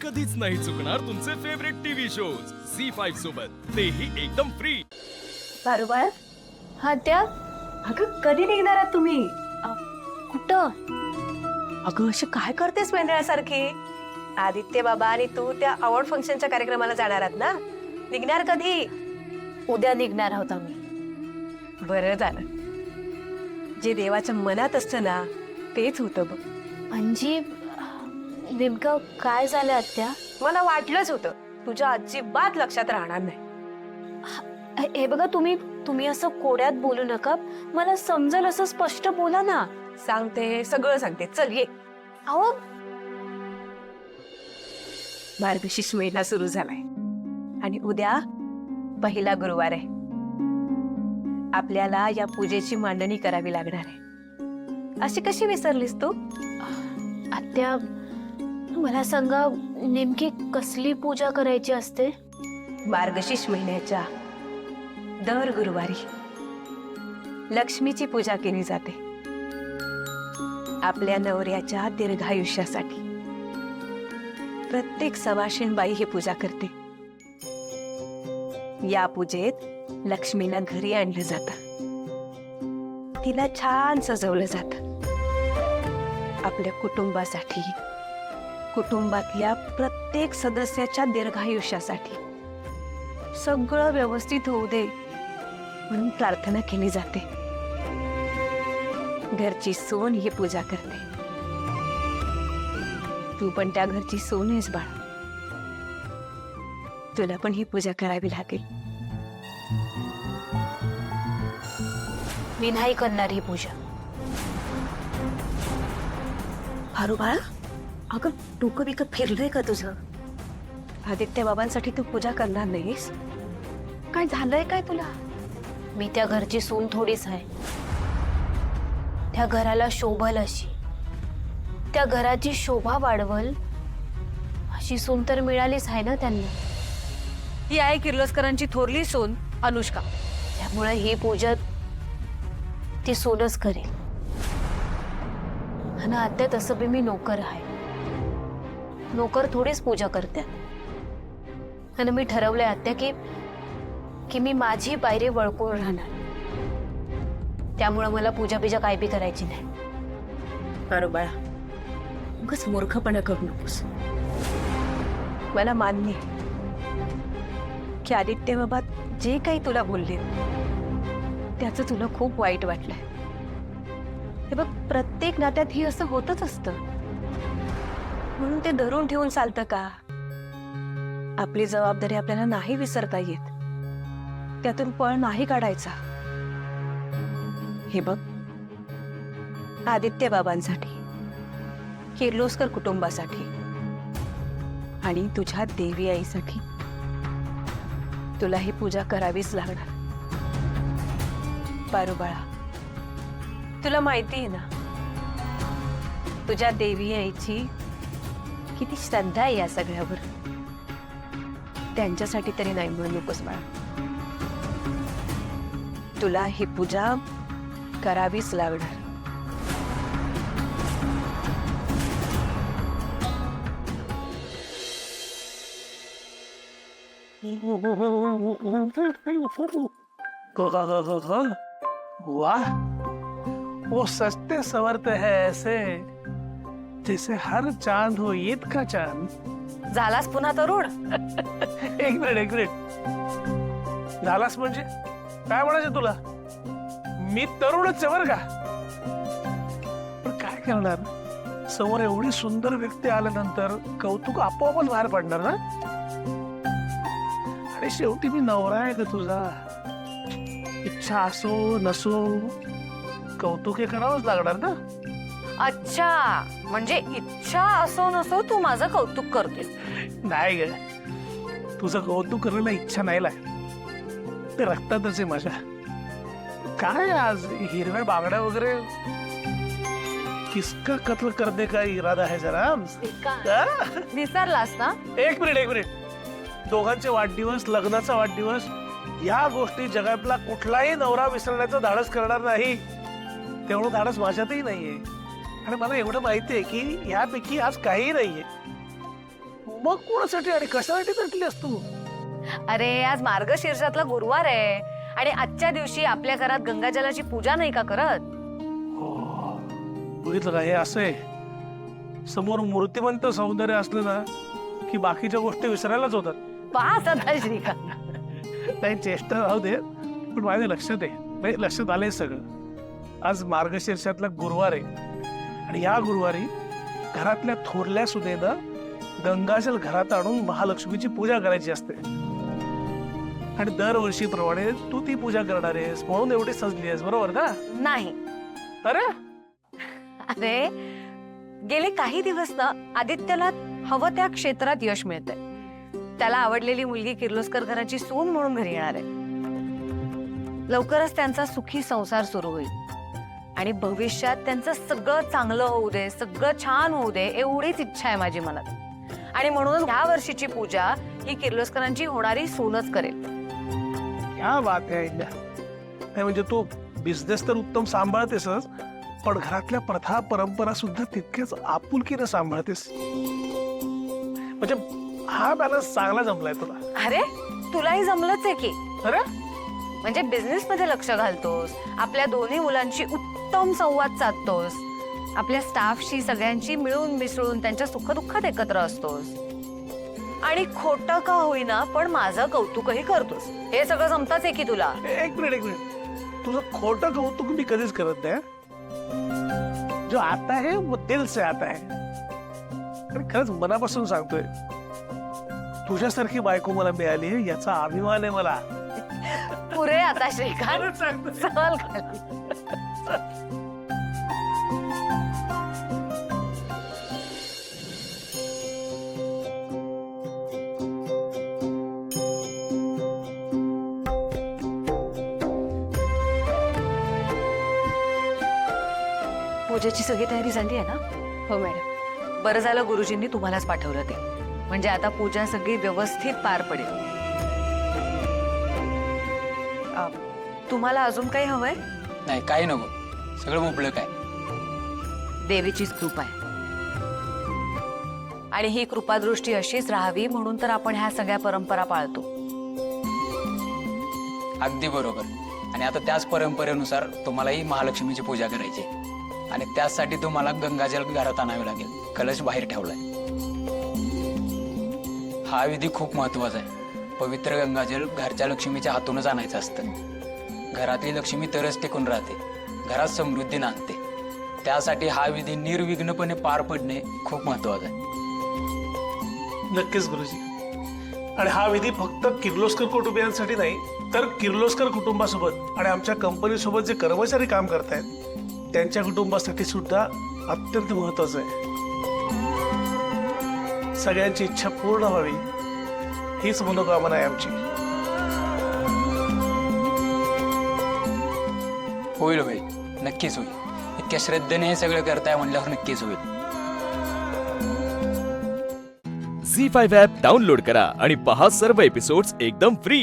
कधीच नाही चुकणार तुमचे फेवरेट टीव्ही शोज झी5 सोबत, तेही एकदम फ्री। पारुबाळ, हा त्या अगं कधी निघणार आहात तुम्ही? कुठं? अगं अशी काय करतेस वेंढळ्यासारखी? आदित्य बाबा आणि तू त्या अवॉर्ड फंक्शनच्या कार्यक्रमाला जाणार आहात ना? निघणार कधी? उद्या निघणार आहोत आम्ही. बरं झालं. जे देवाच्या मनात असतं ना तेच होतं बघ. अंजी, नेमकं काय झालं आत्या? मला वाटलंच होतं तुझ्या अजिबात लक्षात राहणार नाही. हे बघा, तुम्ही असं कोड्यात बोलू नका. मला समजेल असं स्पष्ट बोला ना. सांगते, सगळं सांगते. चल ये. अहो, मार्गशीर्ष महिना सुरू झालाय आणि उद्या पहिला गुरुवार आहे. आपल्याला या पूजेची मांडणी करावी लागणार आहे. अशी कशी विसरलीस तू? आत्या, मला सांगा, नेमकी कसली पूजा करायची असते? मार्गशीर्ष महिन्याच्या दर गुरुवारी लक्ष्मीची पूजा केली जाते. आपल्या नवऱ्याच्या दीर्घायुष्यासाठी प्रत्येक सवाशीण बाई ही पूजा करते. या पूजेत लक्ष्मीला घरी आणलं जातं. तिला छान सजवलं जातं. आपल्या कुटुंबासाठी, कुटुंबातल्या प्रत्येक सदस्याच्या दीर्घायुष्यासाठी सगळं व्यवस्थित होऊ दे म्हणून प्रार्थना केली जाते. घरची सून ही पूजा करते. तू पण त्या घरची सून आहेस बाळा. तुला पण ही पूजा करावी लागेल. मी नाही करणार ही पूजा. हारू बाळा, अगं डोकं बिकं फिरलंय का तुझं? आदित्य बाबांसाठी तू पूजा करणार नाहीस? काय झालंय काय तुला? मी त्या घरची सून थोडीच आहे. त्या घराला शोभल अशी, त्या घराची शोभा वाढवल अशी सून तर मिळालीच आहे ना त्यांना. ही आहे किर्लोस्करांची थोरली सून अनुष्का. त्यामुळे ही पूजा ती सूनच करेल. आणि आत्या, तसं बी मी नोकर आहे. नोकर थोडीच पूजा करते. आणि मी ठरवलंय आत्या की मी माझी पायरी वळकून राहणार. त्यामुळे मला पूजा बिजा काय बी करायची नाही. बरोबर बाळा, उगाच मूर्खपणा करू नकोस. मला मान्य आहे की आदित्य बाबा जे काही तुला बोलले त्याचं तुला खूप वाईट वाटलंय. हे बघ, प्रत्येक नात्यात ही असं होतच असतं. म्हणून ते धरून ठेवून चालतं का? आपली जबाबदारी आपल्याला नाही विसरता येत. त्यातून पळ नाही काढायचा. हे बघ, आदित्य बाबांसाठी, किर्लोस्कर कुटुंबासाठी आणि तुझ्या देवी आईसाठी तुला ही पूजा करावीच लागणार. पारू बाळा, तुला माहिती आहे ना तुझ्या देवी आईची किती श्रद्धा आहे या सगळ्यावर. त्यांच्यासाठी तरी नाही म्हणू नकोस बाळा. तुला ही पूजा करावीच लागणार. वाह, वो सस्ते संवरते हैं ऐसे जैसे हर चांद हो ईद का चांद. झालास पुन्हा तरुण? एक मिनिट. झालास म्हणजे काय म्हणायचं तुला? मी तरुणच आहे बरं का. पण काय करणार, समोर एवढी सुंदर व्यक्ती आल्यानंतर कौतुक आपोआपच बाहेर पडणार ना. आणि शेवटी मी नवरा आहे का तुझा. इच्छा असो नसो कौतुक हे करावंच लागणार ना. अच्छा, म्हणजे इच्छा असो नसो तू माझं कौतुक करतेस. नाही ग, तुझं कौतुक करायला इच्छा नाही लाग. ते रक्तातच आहे माझ्या. काय आज हिरव्या बांगड्या वगैरे? किसका कत्ल करने का इरादा है जरा? विसरलास ना? एक मिनिट. दोघांचे वाढदिवस, लग्नाचा वाढदिवस, या गोष्टी जगातला कुठलाही नवरा विसरण्याचं धाडस करणार नाही. तेवढं धाडस माझ्यातही नाहीये. आणि मला एवढं माहिती आहे की यापैकी आज काही नाहीये. मग कोणासाठी आणि कशासाठी नटलीस तू? अरे आज मार्गशीर्षातला गुरुवार आहे आणि आजच्या दिवशी आपल्या घरात गंगाजलाची पूजा नाही का करत? बघितलं का, हे असं आहे. समोर मूर्तिमंत सौंदर्य असलं ना की बाकीच्या गोष्टी विसरायलाच होतात. पास आता श्रीकांत. नाही, चेष्टा राहू दे, पण माझ्या लक्षात आहे, म्हणजे लक्षात आलंय सगळं. आज मार्गशीर्षातला गुरुवार आहे आणि या गुरुवारी घरातल्या थोरल्या सुनेनं गंगाजल घरात आणून महालक्ष्मीची पूजा करायची असते. आणि दरवर्षीप्रमाणे तू ती पूजा करणार आहेस म्हणून एवढी सजली आहेस, बरोबर ना? नाही. अरे अरे गेले काही दिवस ना आदित्यला हवं त्या क्षेत्रात यश मिळतंय. त्याला आवडलेली मुलगी किर्लोस्कर घराची सून म्हणून घरी येणार आहे. लवकरच त्यांचा सुखी संसार सुरू होईल आणि भविष्यात त्यांचं सगळं चांगलं होऊ दे, सगळं छान होऊ दे एवढीच इच्छा आहे माझी मनात. आणि म्हणून ह्या वर्षीची पूजा ही किर्लोस्करांची होणारी सूनच करेल. क्या बात आहे इंडिया. नाही म्हणजे तू बिझनेस तर उत्तम सांभाळतेसच, पण घरातल्या प्रथा परंपरा सुद्धा तितकेच आपुलकीने सांभाळतेस. म्हणजे हा बॅलन्स चांगला जमलाय तुला. अरे तुलाही जमलंच आहे की. अरे म्हणजे बिझनेस मध्ये लक्ष घालतोस, आपल्या दोन्ही मुलांशी उत्तम संवाद साधतोस, आपल्या स्टाफशी सगळ्यांची मिळून मिसळून त्यांच्या सुखदुःखात एकत्र असतोस आणि खोटं का होईना पण माझं कौतुकही करतोस. हे सगळं जमताच आहे की तुला. एक मिनिट, तुझं खोटं कौतुक मी कधीच करत नाही. जो आता है वो दिल से आता है. आणि खरंच मनापासून सांगतोय, तुझ्यासारखी बायको मला मिळाली याचा अभिमान आहे मला. पुरे आता श्रीकांत, खरंच सांगतोय. चल खाली. पूजेची सगळी तयारी झाली आहे ना? हो मॅडम. बरं झालं गुरुजींनी तुम्हालाच पाठवलं ते, म्हणजे आता पूजा सगळी व्यवस्थित पार पडेल. तुम्हाला अजून काही हवंय? नाही, काही नको, सगळं मोकळं काय. देवीचीच कृपा आहे आणि ही कृपादृष्टी अशीच राहावी म्हणून तर आपण ह्या सगळ्या परंपरा पाळतो. अगदी बरोबर. आणि आता त्याच परंपरेनुसार तुम्हालाही महालक्ष्मीची पूजा करायची आणि त्यासाठी तुम्हाला गंगाजल घरात आणावे लागेल. कलश बाहेर ठेवलाय. हा विधी खूप महत्वाचा आहे. पवित्र गंगाजल घरच्या लक्ष्मीच्या हातूनच आणायचं असतं. घरातली लक्ष्मी तरच टिकून राहते, घरात समृद्धी नांदते. त्यासाठी हा विधी निर्विघ्नपणे पार पडणे खूप महत्वाचं आहे. नक्कीच गुरुजी. आणि हा विधी फक्त किर्लोस्कर कुटुंबियांसाठी नाही, तर किर्लोस्कर कुटुंबासोबत आणि आमच्या कंपनीसोबत जे कर्मचारी काम करतायत त्यांच्या कुटुंबासाठी सुद्धा अत्यंत महत्वाचं आहे. सगळ्यांची इच्छा पूर्ण व्हावी हीच मनोकामना आहे आमची. होईल होईल, नक्कीच होईल. इतक्या श्रद्धेने हे सगळं करताय म्हणल्यावर नक्कीच होईल. झी 5 ॲप डाउनलोड करा आणि पहा सर्व एपिसोड्स एकदम फ्री.